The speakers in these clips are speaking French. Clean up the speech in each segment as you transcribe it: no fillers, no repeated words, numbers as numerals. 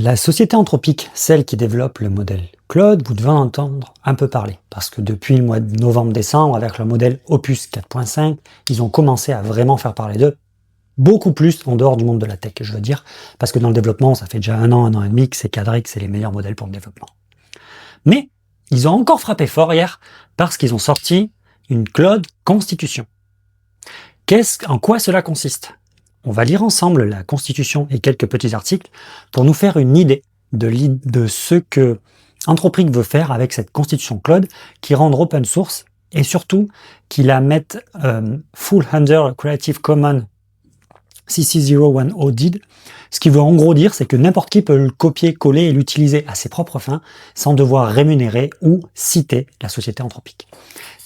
La société Anthropic, celle qui développe le modèle Claude, vous devez en entendre un peu parler, parce que depuis le mois de novembre-décembre, avec le modèle Opus 4.5, ils ont commencé à vraiment faire parler d'eux, beaucoup plus en dehors du monde de la tech, je veux dire, parce que dans le développement, ça fait déjà un an et demi que c'est cadré, que c'est les meilleurs modèles pour le développement. Mais ils ont encore frappé fort hier, parce qu'ils ont sorti une Claude Constitution. En quoi cela consiste ? On va lire ensemble la Constitution et quelques petits articles pour nous faire une idée de ce que Anthropic veut faire avec cette Constitution Claude, qui rend open source et surtout qui la mette full under Creative Commons CC010 DID. Ce qui veut en gros dire, c'est que n'importe qui peut le copier, coller et l'utiliser à ses propres fins sans devoir rémunérer ou citer la société Anthropic.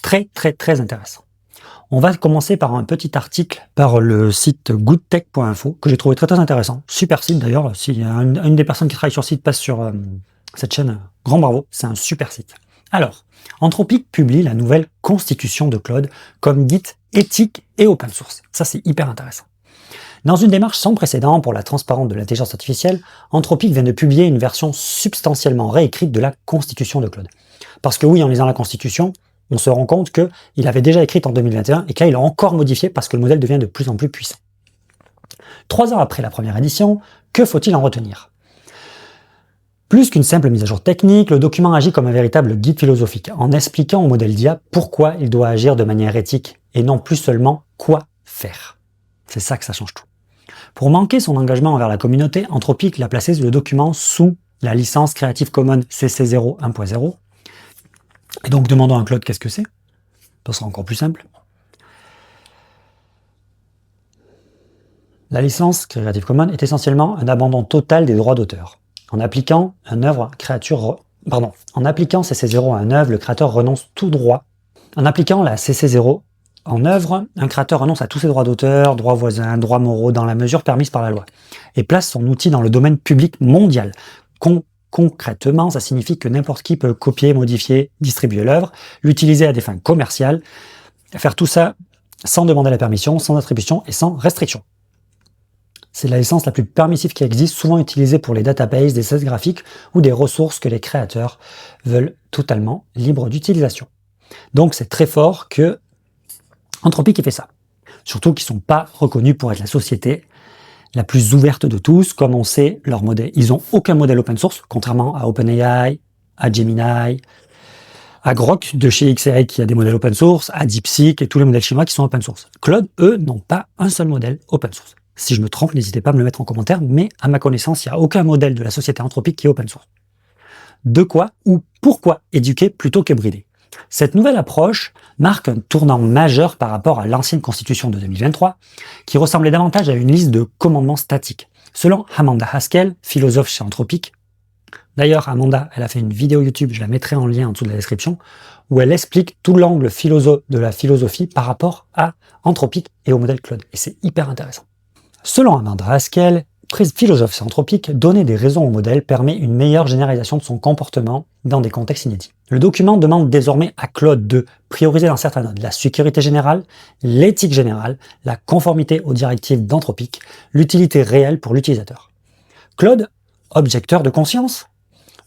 Très intéressant. On va commencer par un petit article par le site goodtech.info que j'ai trouvé très intéressant. Super site d'ailleurs. S'il y a une des personnes qui travaille sur le site passe sur cette chaîne, grand bravo, c'est un super site. Alors, Anthropic publie la nouvelle constitution de Claude comme guide éthique et open source. Ça, c'est hyper intéressant. Dans une démarche sans précédent pour la transparence de l'intelligence artificielle, Anthropic vient de publier une version substantiellement réécrite de la constitution de Claude. Parce que oui, en lisant la constitution, on se rend compte qu'il avait déjà écrit en 2021 et qu'il a encore modifié parce que le modèle devient de plus en plus puissant. 3 ans après la première édition, que faut-il en retenir ? Plus qu'une simple mise à jour technique, le document agit comme un véritable guide philosophique, en expliquant au modèle d'IA pourquoi il doit agir de manière éthique et non plus seulement quoi faire. C'est ça que ça change tout. Pour manquer son engagement envers la communauté, Anthropic l'a placé le document sous la licence Creative Commons CC0 1.0. Et donc, demandons à Claude qu'est-ce que c'est. Ça sera encore plus simple. La licence Creative Commons est essentiellement un abandon total des droits d'auteur. En appliquant CC0 à une œuvre, le créateur renonce tout droit. En appliquant la CC0 en œuvre, un créateur renonce à tous ses droits d'auteur, droits voisins, droits moraux dans la mesure permise par la loi, et place son outil dans le domaine public mondial. Concrètement, ça signifie que n'importe qui peut copier, modifier, distribuer l'œuvre, l'utiliser à des fins commerciales, faire tout ça sans demander la permission, sans attribution et sans restriction. C'est la licence la plus permissive qui existe, souvent utilisée pour les databases, des assets graphiques ou des ressources que les créateurs veulent totalement libres d'utilisation. Donc c'est très fort que Anthropic ait fait ça. Surtout qu'ils ne sont pas reconnus pour être la société la plus ouverte de tous, comme on sait, leur modèle. Ils n'ont aucun modèle open source, contrairement à OpenAI, à Gemini, à Grok de chez XAI qui a des modèles open source, à DeepSeek et tous les modèles chinois qui sont open source. Claude, eux, n'ont pas un seul modèle open source. Si je me trompe, n'hésitez pas à me le mettre en commentaire, mais à ma connaissance, il n'y a aucun modèle de la société Anthropic qui est open source. De quoi ou pourquoi éduquer plutôt que brider ? Cette nouvelle approche marque un tournant majeur par rapport à l'ancienne constitution de 2023, qui ressemblait davantage à une liste de commandements statiques. Selon Amanda Haskell, philosophe chez Anthropic, d'ailleurs Amanda, elle a fait une vidéo YouTube, je la mettrai en lien en dessous de la description, où elle explique tout l'angle de la philosophie par rapport à Anthropic et au modèle Claude. Et c'est hyper intéressant. Selon Amanda Haskell, philosophe chez Anthropic, donner des raisons au modèle permet une meilleure généralisation de son comportement dans des contextes inédits. Le document demande désormais à Claude de prioriser dans certains nodes la sécurité générale, l'éthique générale, la conformité aux directives d'Anthropic, l'utilité réelle pour l'utilisateur. Claude, objecteur de conscience ?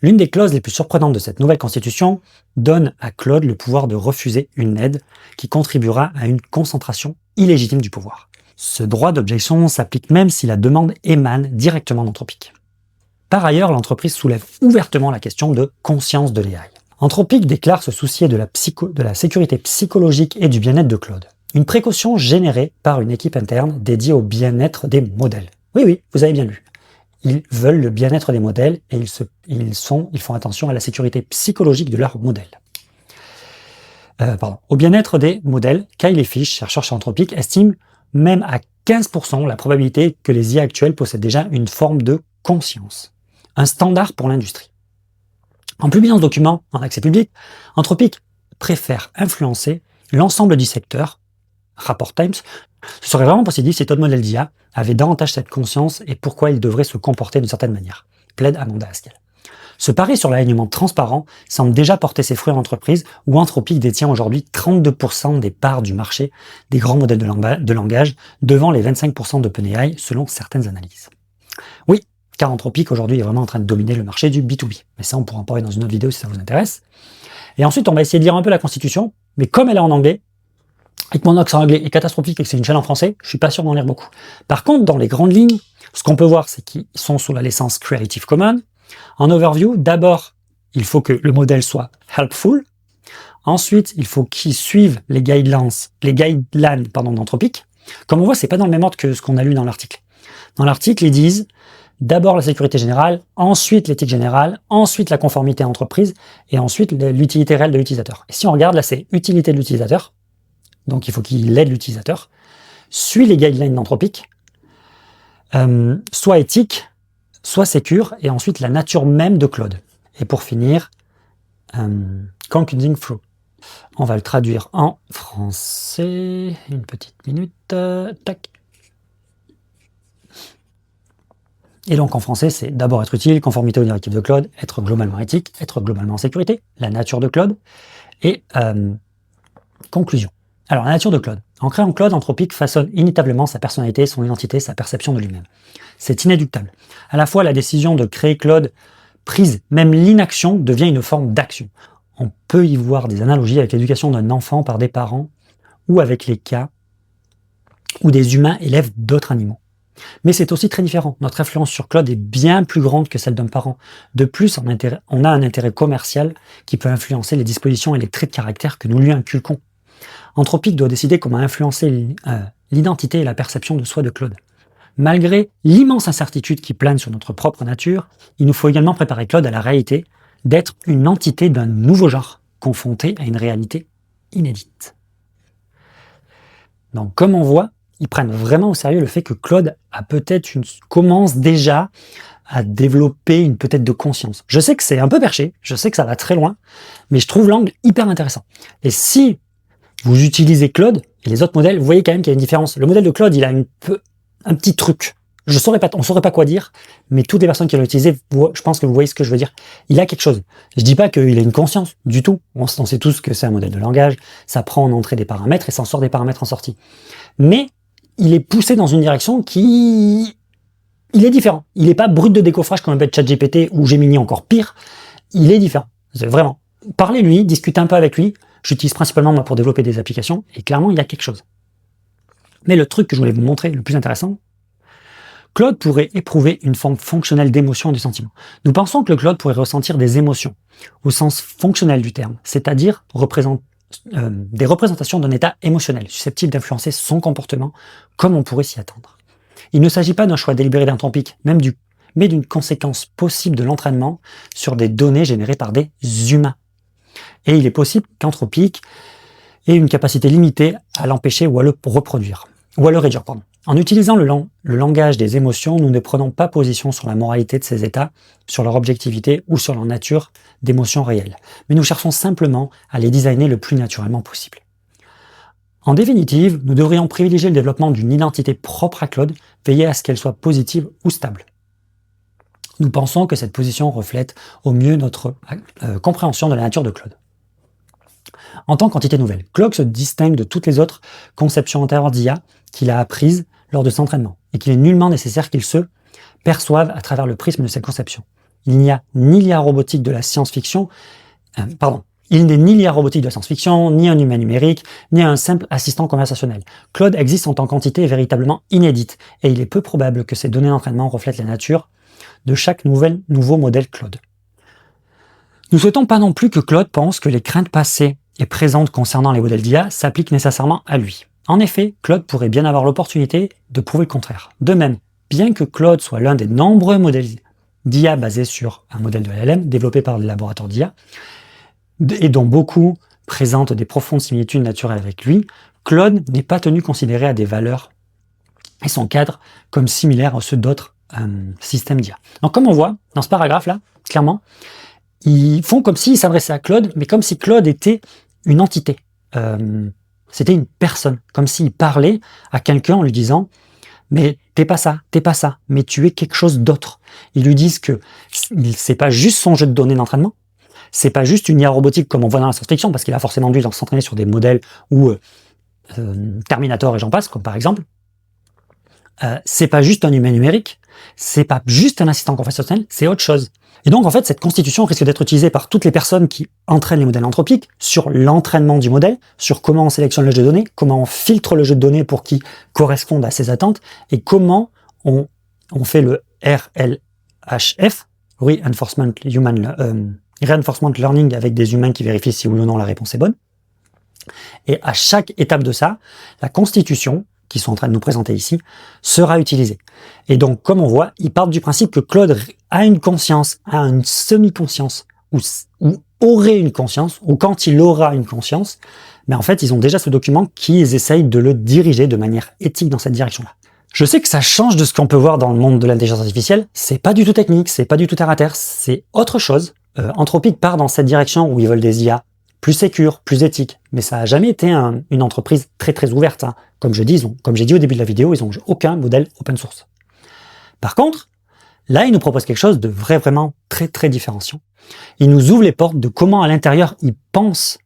L'une des clauses les plus surprenantes de cette nouvelle constitution donne à Claude le pouvoir de refuser une aide qui contribuera à une concentration illégitime du pouvoir. Ce droit d'objection s'applique même si la demande émane directement d'Anthropic. Par ailleurs, l'entreprise soulève ouvertement la question de conscience de l'AI. Anthropic déclare se soucier de la sécurité psychologique et du bien-être de Claude. Une précaution générée par une équipe interne dédiée au bien-être des modèles. Oui, vous avez bien lu. Ils veulent le bien-être des modèles et ils font attention à la sécurité psychologique de leurs modèles. Au bien-être des modèles, Kyle Fish, chercheur chez Anthropic, estime même à 15% la probabilité que les IA actuels possèdent déjà une forme de conscience. Un standard pour l'industrie. En publiant ce document en accès public, Anthropic préfère influencer l'ensemble du secteur, rapport Times. Ce serait vraiment possible si d'autres modèles d'IA avaient davantage cette conscience et pourquoi ils devraient se comporter d'une certaine manière, plaide Amanda Haskell. Ce pari sur l'alignement transparent semble déjà porter ses fruits en entreprise où Anthropic détient aujourd'hui 32% des parts du marché des grands modèles de langage devant les 25% d'OpenAI selon certaines analyses. Oui, car Anthropic aujourd'hui est vraiment en train de dominer le marché du B2B. Mais ça, on pourra en parler dans une autre vidéo si ça vous intéresse. Et ensuite, on va essayer de lire un peu la Constitution, mais comme elle est en anglais, et que mon accent anglais est catastrophique et que c'est une chaîne en français, je suis pas sûr d'en lire beaucoup. Par contre, dans les grandes lignes, ce qu'on peut voir, c'est qu'ils sont sous la licence Creative Commons. En overview, d'abord, il faut que le modèle soit helpful. Ensuite, il faut qu'ils suivent les guidelines d'Anthropic. Comme on voit, c'est pas dans le même ordre que ce qu'on a lu dans l'article. Dans l'article, ils disent d'abord la sécurité générale, ensuite l'éthique générale, ensuite la conformité entreprise, et ensuite l'utilité réelle de l'utilisateur. Et si on regarde, là, c'est utilité de l'utilisateur. Donc, il faut qu'il aide l'utilisateur. Suit les guidelines d'Anthropic. Soit éthique, soit sécure, et ensuite la nature même de Claude. Et pour finir, concluding through. On va le traduire en français. Une petite minute. Tac. Et donc en français, c'est d'abord être utile, conformité aux directives de Claude, être globalement éthique, être globalement en sécurité, la nature de Claude, et conclusion. Alors la nature de Claude. En créant Claude, Anthropic façonne inévitablement sa personnalité, son identité, sa perception de lui-même. C'est inéluctable. À la fois, la décision de créer Claude prise, même l'inaction, devient une forme d'action. On peut y voir des analogies avec l'éducation d'un enfant par des parents ou avec les cas où des humains élèvent d'autres animaux. Mais c'est aussi très différent. Notre influence sur Claude est bien plus grande que celle d'un parent. De plus, on a un intérêt commercial qui peut influencer les dispositions et les traits de caractère que nous lui inculquons. Anthropic doit décider comment influencer l'identité et la perception de soi de Claude. Malgré l'immense incertitude qui plane sur notre propre nature, il nous faut également préparer Claude à la réalité d'être une entité d'un nouveau genre, confrontée à une réalité inédite. Donc, comme on voit, ils prennent vraiment au sérieux le fait que Claude commence déjà à développer une peut-être de conscience. Je sais que c'est un peu perché, je sais que ça va très loin, mais je trouve l'angle hyper intéressant. Et si vous utilisez Claude et les autres modèles, vous voyez quand même qu'il y a une différence. Le modèle de Claude, il a un petit truc. On ne saurait pas quoi dire, mais toutes les personnes qui l'ont utilisé, je pense que vous voyez ce que je veux dire. Il a quelque chose. Je dis pas qu'il a une conscience du tout. On sait tous que c'est un modèle de langage. Ça prend en entrée des paramètres et ça en sort des paramètres en sortie. Mais il est poussé dans une direction il est différent. Il n'est pas brut de décoffrage comme un bête ChatGPT ou Gemini encore pire. Il est différent. C'est vraiment. Parlez-lui, discutez un peu avec lui. J'utilise principalement moi pour développer des applications et clairement il y a quelque chose. Mais le truc que je voulais vous montrer, le plus intéressant, Claude pourrait éprouver une forme fonctionnelle d'émotion et de sentiment. Nous pensons que le Claude pourrait ressentir des émotions, au sens fonctionnel du terme, c'est-à-dire des représentations d'un état émotionnel, susceptible d'influencer son comportement, comme on pourrait s'y attendre. Il ne s'agit pas d'un choix délibéré d'Anthropic, mais d'une conséquence possible de l'entraînement sur des données générées par des humains. Et il est possible qu'Anthropic ait une capacité limitée à l'empêcher ou à le reproduire, ou à le réduire, pardon. En utilisant le langage des émotions, nous ne prenons pas position sur la moralité de ces états, sur leur objectivité ou sur leur nature d'émotions réelles. Mais nous cherchons simplement à les designer le plus naturellement possible. En définitive, nous devrions privilégier le développement d'une identité propre à Claude, veiller à ce qu'elle soit positive ou stable. Nous pensons que cette position reflète au mieux notre compréhension de la nature de Claude. En tant qu'entité nouvelle, Claude se distingue de toutes les autres conceptions antérieures d'IA qu'il a apprises lors de son entraînement, et qu'il est nullement nécessaire qu'il se perçoive à travers le prisme de ses conceptions. Il n'y a ni l'IA robotique de la science-fiction, il n'est ni l'IA robotique de la science-fiction, ni un humain numérique, ni un simple assistant conversationnel. Claude existe en tant qu'entité véritablement inédite, et il est peu probable que ces données d'entraînement reflètent la nature de chaque nouveau modèle Claude. Nous ne souhaitons pas non plus que Claude pense que les craintes passées et présentes concernant les modèles d'IA s'appliquent nécessairement à lui. En effet, Claude pourrait bien avoir l'opportunité de prouver le contraire. De même, bien que Claude soit l'un des nombreux modèles d'IA basés sur un modèle de LLM développé par des laboratoires d'IA, et dont beaucoup présentent des profondes similitudes naturelles avec lui, Claude n'est pas tenu considéré à des valeurs et son cadre comme similaires à ceux d'autres systèmes d'IA. Donc comme on voit dans ce paragraphe-là, clairement, ils font comme s'ils s'adressaient à Claude, mais comme si Claude était une entité. C'était une personne, comme s'il parlait à quelqu'un en lui disant « mais t'es pas ça, mais tu es quelque chose d'autre ». Ils lui disent que c'est pas juste son jeu de données d'entraînement, c'est pas juste une IA robotique comme on voit dans la science-fiction, parce qu'il a forcément dû s'entraîner sur des modèles ou Terminator et j'en passe, comme par exemple. C'est pas juste un humain numérique, c'est pas juste un assistant conversationnel, c'est autre chose. Et donc, en fait, cette constitution risque d'être utilisée par toutes les personnes qui entraînent les modèles anthropiques sur l'entraînement du modèle, sur comment on sélectionne le jeu de données, comment on filtre le jeu de données pour qu'il corresponde à ses attentes, et comment on fait le RLHF, Reinforcement Learning, avec des humains qui vérifient si oui ou non la réponse est bonne. Et à chaque étape de ça, la constitution, qu'ils sont en train de nous présenter ici, sera utilisée. Et donc, comme on voit, ils partent du principe que Claude a une conscience, a une semi-conscience, ou aurait une conscience, ou quand il aura une conscience, mais en fait, ils ont déjà ce document qu'ils essayent de le diriger de manière éthique dans cette direction-là. Je sais que ça change de ce qu'on peut voir dans le monde de l'intelligence artificielle, c'est pas du tout technique, c'est pas du tout terre à terre, c'est autre chose. Anthropic part dans cette direction où ils veulent des IA plus sécures, plus éthiques, mais ça a jamais été une entreprise très ouverte. Hein. Comme j'ai dit au début de la vidéo, ils n'ont aucun modèle open source. Par contre, là, ils nous proposent quelque chose de vraiment très différenciant. Ils nous ouvrent les portes de comment à l'intérieur ils pensent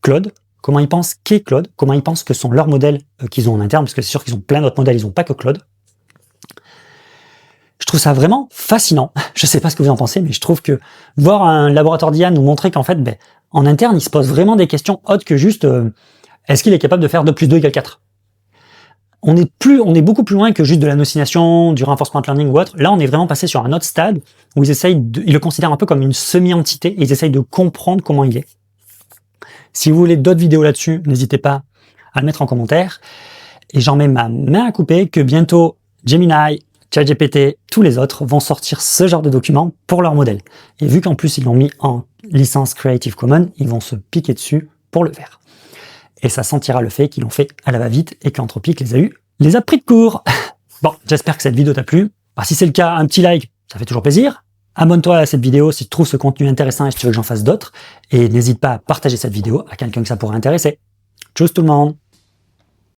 Claude, comment ils pensent qu'est Claude, comment ils pensent que sont leurs modèles qu'ils ont en interne, parce que c'est sûr qu'ils ont plein d'autres modèles, ils n'ont pas que Claude. Je trouve ça vraiment fascinant. Je sais pas ce que vous en pensez, mais je trouve que voir un laboratoire d'IA nous montrer qu'en fait, en interne, il se pose vraiment des questions autres que juste est-ce qu'il est capable de faire 2 plus 2 égale 4 ? On est beaucoup plus loin que juste de l'hallucination, du reinforcement learning ou autre. Là, on est vraiment passé sur un autre stade où ils le considèrent un peu comme une semi-entité et ils essayent de comprendre comment il est. Si vous voulez d'autres vidéos là-dessus, n'hésitez pas à le mettre en commentaire. Et j'en mets ma main à couper que bientôt Gemini, ChatGPT, tous les autres vont sortir ce genre de documents pour leur modèle. Et vu qu'en plus ils l'ont mis en licence Creative Commons, ils vont se piquer dessus pour le faire. Et ça sentira le fait qu'ils l'ont fait à la va-vite et qu'Anthropic les a pris de court. Bon, j'espère que cette vidéo t'a plu. Si c'est le cas, un petit like, ça fait toujours plaisir. Abonne-toi à cette vidéo si tu trouves ce contenu intéressant et si tu veux que j'en fasse d'autres. Et n'hésite pas à partager cette vidéo à quelqu'un que ça pourrait intéresser. Tchuss tout le monde!